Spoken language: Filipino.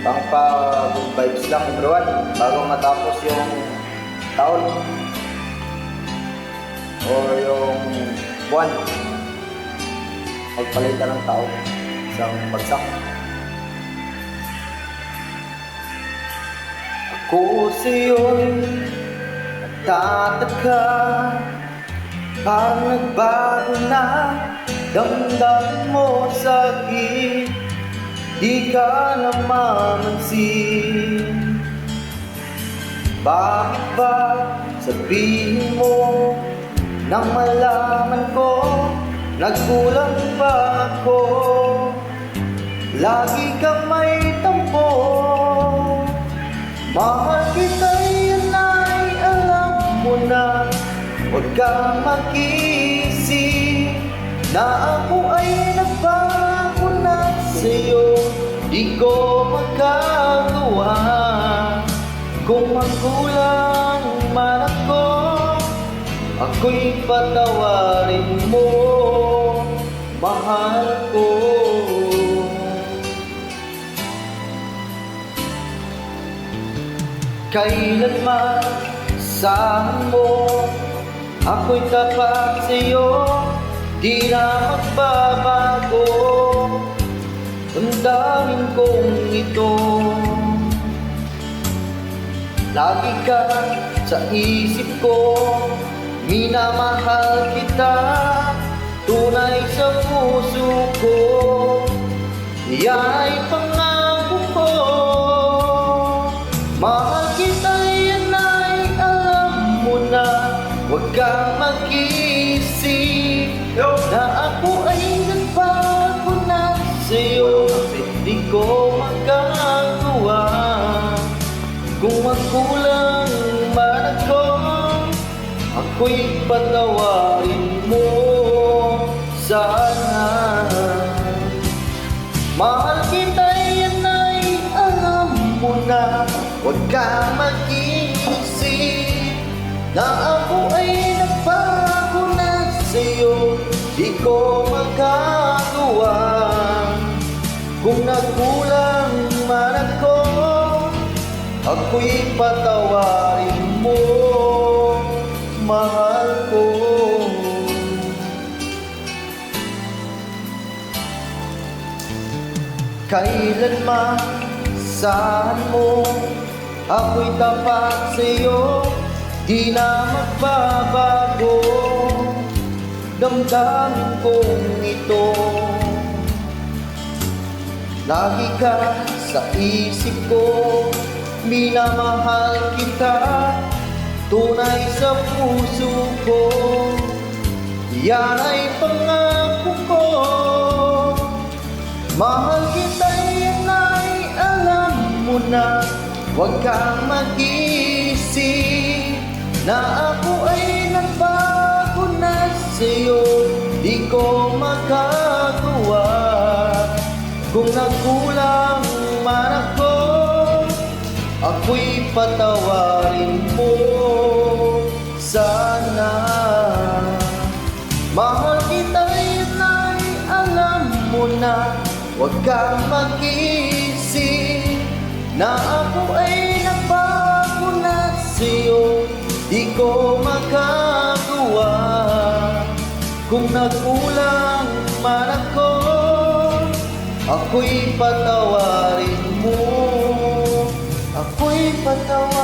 Pang good vibes lang everyone bago matapos yung taon o yung buwan. Magpalitan ng tao isang bagsak. Ako sa'yo'y nagtataka, parang nagbago na damdamin mo sa'kin, di ka na mamansin. Bakit ba sabihin mo nang malaman ko nagkulang pa ako? Lagi kang may tampo, mahal kita, yan ay alam mo na. Huwag kang mag-iisip na ako ay nagbago na sa'yo. Di ko magagawa kung magkulang man ako, ako'y patawarin mo, mahal ko. Kailanman saan mo ako'y tapat sa'yo, di na magbabago. Damdamin kong ito, lagi ka sa isip ko, minamahal kita, tunay sa puso ko. Yan ay pangako ko, mahal kita, yan ay alam mo na. Huwag kang mag-iisip na ako ay nagbago na sa'yo. Di ko magagawa kung magkulang man ako, ako'y patawarin mo sana. Mahal kita, yan ay alam mo na. Huwag kang mag-iisip na ako ay nagbago na sa'yo. Di ko magagawa kung nagkulang man ako, ako'y patawarin mo, mahal ko. Kailanman saan mo ako'y tapat sa'yo, di na magbabago. Damdamin kong ito, lagi ka sa isip ko, minamahal kita, tunay sa puso ko. Yan ay pangako ko, mahal kita, yan ay alam mo na. Huwag kang mag-iisip na ako ay nagbago na sa'yo. Di ko magagawa kung nagkulang man ako, ako'y patawarin mo sana. Mahal kita, yan ay alam mo na. Huwag kang mag-iisip na ako ay nagbago na sa'yo. Di ko magagawa kung nagkulang man ako, ako'y patawarin mo, ako'y patawarin.